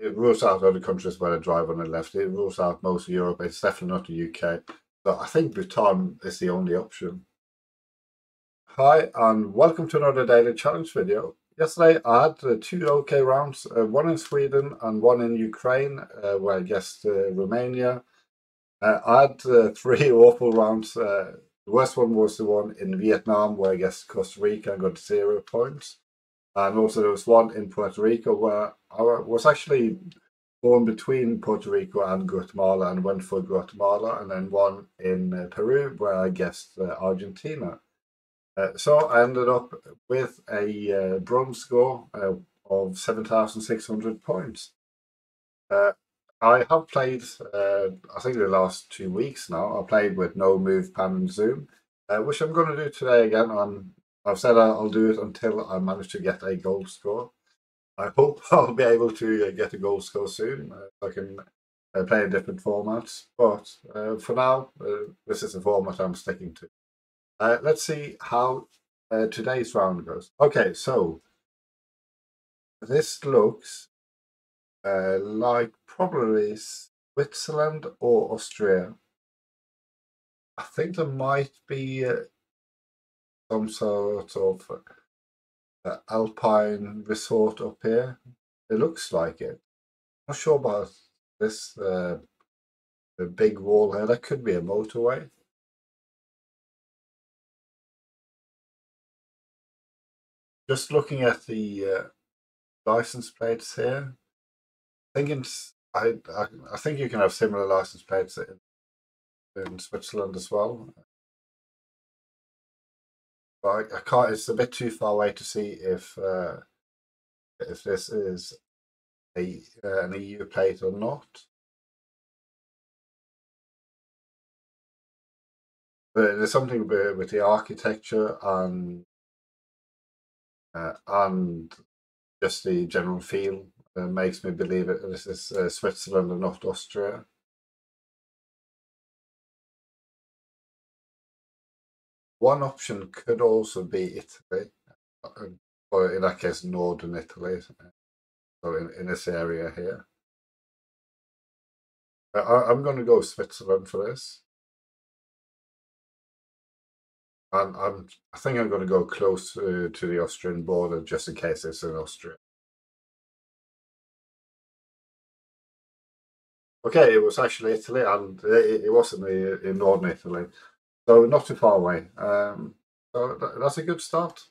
it rules out other countries where they drive on the left. It rules out most of Europe. It's definitely not the UK. So I think Bhutan is the only option. Hi, and welcome to another daily challenge video. Yesterday I had two OK rounds, one in Sweden and one in Ukraine, where I guessed Romania. I had three awful rounds. The worst one was the one in Vietnam, where I guessed Costa Rica and got 0 points. And also there was one in Puerto Rico where I was actually born between Puerto Rico and Guatemala and went for Guatemala, and then one in Peru where I guessed Argentina. So I ended up with a bronze score of 7,600 points. I have played, I think the last 2 weeks now, I played with no move, pan and zoom, which I'm going to do today again. I've said I'll do it until I manage to get a gold score. I hope I'll be able to get a gold score soon. So I can play in different formats. But for now, this is the format I'm sticking to. Let's see how today's round goes. Okay, so this looks like probably Switzerland or Austria. I think there might be some sort of alpine resort up here. It looks like it. Not sure about this the big wall here. That could be a motorway. Just looking at the license plates here, thinking I think you can have similar license plates in Switzerland as well. But I can't. It's a bit too far away to see if this is an EU plate or not. But there's something with the architecture and just the general feel makes me believe this is Switzerland and not Austria. One option could also be Italy, or in that case, northern Italy. So in this area here, I'm going to go Switzerland for this. I think I'm going to go close to the Austrian border just in case it's in Austria. Okay, it was actually Italy, and it was in northern Italy, so not too far away. So that's a good start.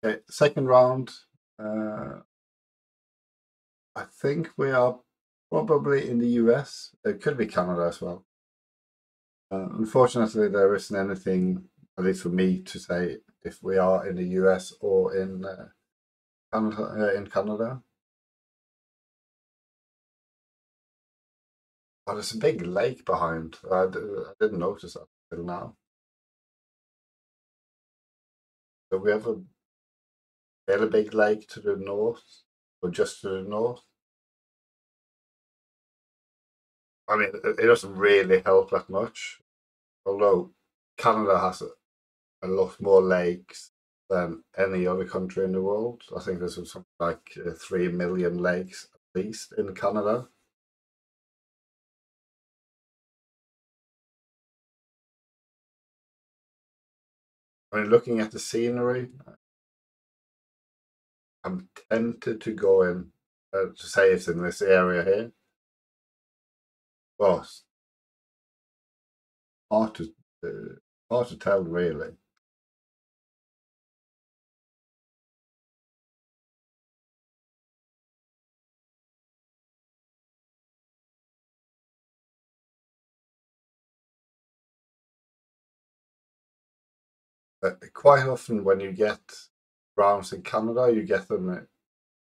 Okay, second round. I think we are probably in the US. It could be Canada as well. Unfortunately, there isn't anything, at least for me, to say if we are in the US or in Canada. Oh, there's a big lake behind. I didn't notice that until now. So we have a fairly big lake to the north, or just to the north. I mean, it doesn't really help that much. Although Canada has a lot more lakes than any other country in the world. I think there's something like 3 million lakes at least in Canada. I mean, looking at the scenery, I'm tempted to go in to say it's in this area here, but hard to hard to tell really. Quite often when you get rounds in Canada, you get them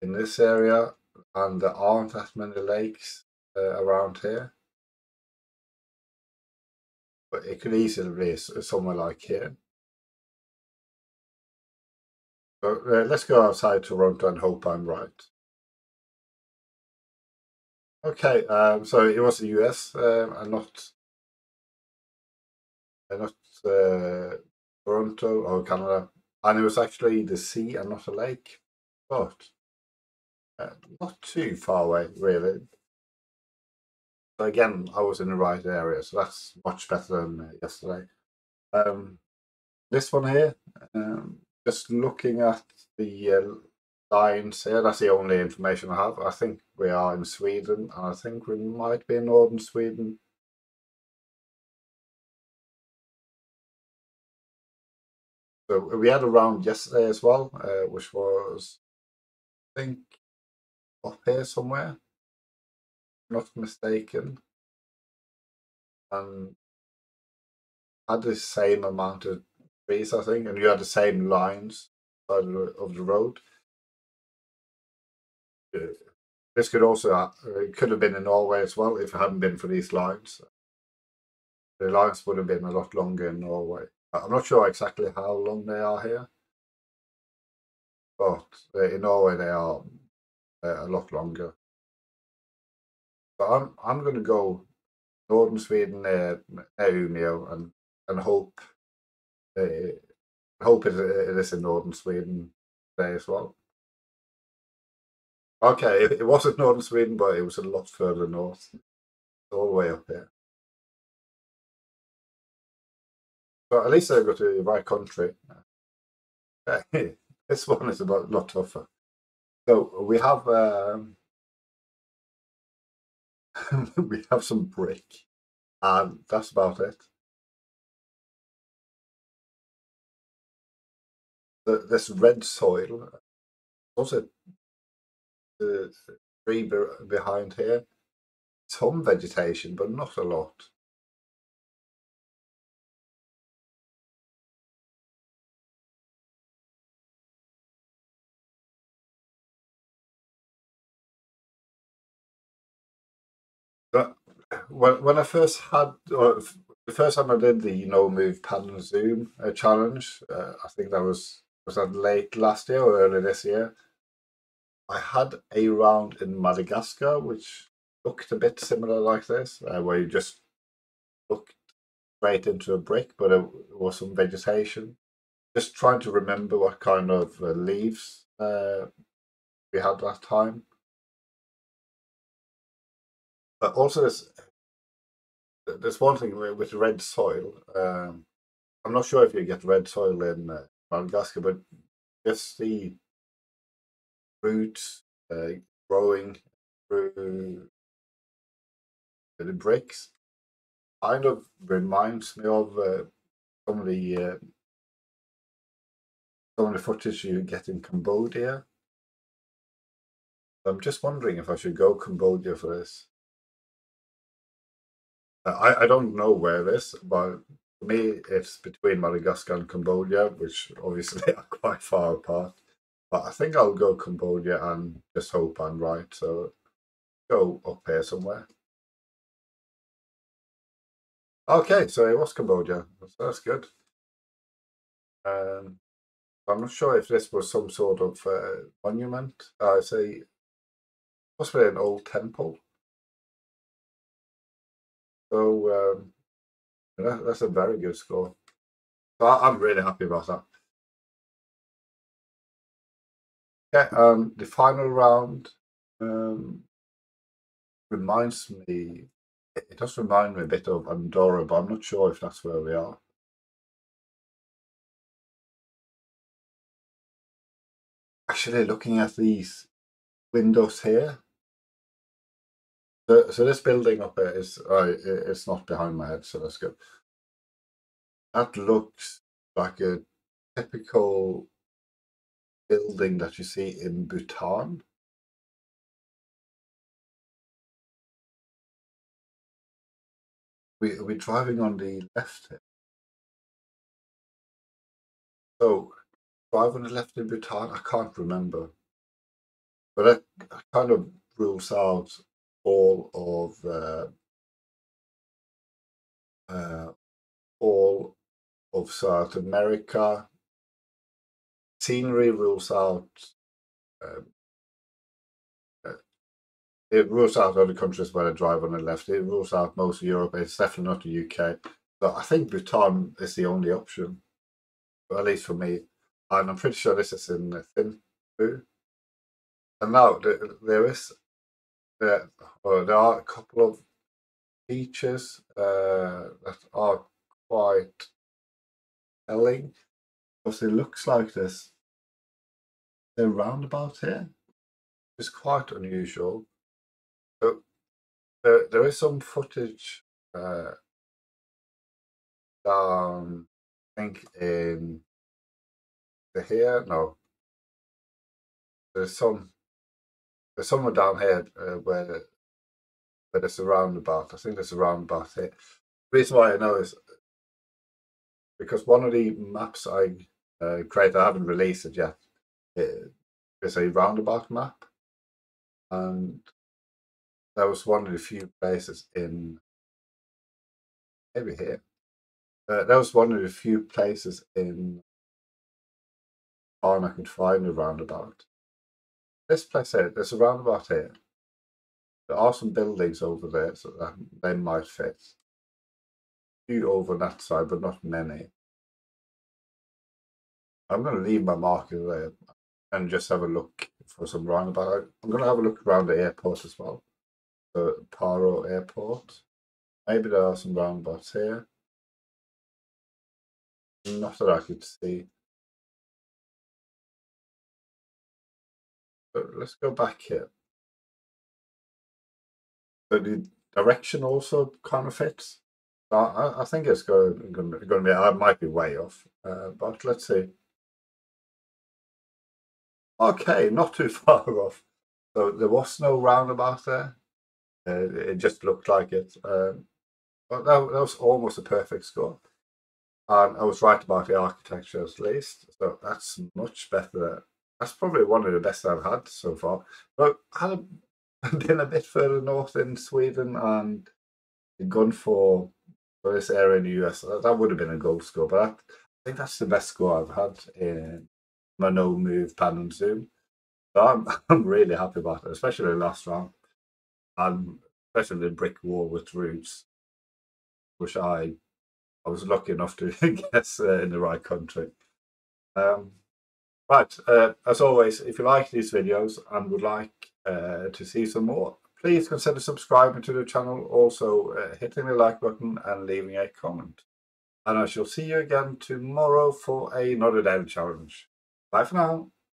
in this area, and there aren't that many lakes around here. But it could easily be somewhere like here. So let's go outside Toronto and hope I'm right. Okay, so it was the US and not Toronto or Canada, and it was actually the sea and not a lake. But Not too far away, really. So again, I was in the right area, so that's much better than yesterday. Um, this one here, just looking at the lines here, that's the only information I have. I think we are in Sweden, and I think we might be in northern Sweden. So we had a round yesterday as well, which was, I think, up here somewhere, if I'm not mistaken, and had the same amount of trees, I think, and you had the same lines of the road. This could also it could have been in Norway as well if it hadn't been for these lines. The lines would have been a lot longer in Norway. I'm not sure exactly how long they are here, but in Norway they are a lot longer. But I'm going to go northern Sweden near Umeå and hope it is in northern Sweden today as well. Okay, it wasn't northern Sweden, but it was a lot further north, all the way up here. So at least I got to the right country. This one is a lot tougher. So we have we have some brick, and that's about it. This red soil, also the tree behind here, some vegetation, but not a lot. But when I first had, or the first time I did the move pan and zoom challenge, I think was that late last year or early this year. I had a round in Madagascar, which looked a bit similar like this, where you just looked straight into a brick, but it was some vegetation. Just trying to remember what kind of leaves we had that time. But also, there's one thing with red soil. I'm not sure if you get red soil in Madagascar, but just the roots growing through the bricks kind of reminds me of some of the footage you get in Cambodia. I'm just wondering if I should go Cambodia for this. I don't know where it is, but for me, it's between Madagascar and Cambodia, which obviously are quite far apart. But I think I'll go Cambodia and just hope I'm right. So go up here somewhere. Okay, so it was Cambodia. So that's good. Um, I'm not sure if this was some sort of monument. I say possibly an old temple. So that's a very good score. So I'm really happy about that. Okay, the final round um, reminds me. It does remind me a bit of Andorra, but I'm not sure if that's where we are. Actually, looking at these windows here. So this building up here is it's not behind my head, so that's good. That looks like a typical building that you see in Bhutan. We're driving on the left here. So drive on the left in Bhutan, I can't remember. But that kind of rules out all of uh, all of South America. Scenery rules out. Um, uh, it rules out other countries where I drive on the left. It rules out most of Europe. It's definitely not the UK. So I think Bhutan is the only option, at least for me. And I'm pretty sure this is in Thimphu. And now there are a couple of features that are quite telling, because it looks like this. The roundabout here is quite unusual. So there is some footage down, I think in here. No, there's somewhere down here where there's a roundabout. I think there's a roundabout here. The reason why I know is because one of the maps I created, I haven't released it yet. It is a roundabout map, and that was one of the few places in maybe here. That was one of the few places in town I could find a roundabout. This place here, there's a roundabout here. There are some buildings over there, so that they might fit. A few over that side, but not many. I'm going to leave my marker there and just have a look for some roundabout. I'm going to have a look around the airport as well. The Paro Airport. Maybe there are some roundabouts here. Not that I could see. But let's go back here. So the direction also kind of fits. I think it's going to be. I might be way off, but let's see. Okay, not too far off. So there was no roundabout there. It just looked like it. But that was almost a perfect score. And I was right about the architecture at least. So that's much better. That's probably one of the best I've had so far. But had I been a bit further north in Sweden and gone for this area in the US, that would have been a gold score. But I think that's the best score I've had in my no move pan and zoom. So I'm really happy about it, especially the last round. And especially the brick wall with roots, which I was lucky enough to guess in the right country. Right, as always, if you like these videos and would like to see some more, please consider subscribing to the channel, also hitting the like button and leaving a comment. And I shall see you again tomorrow for another daily challenge. Bye for now.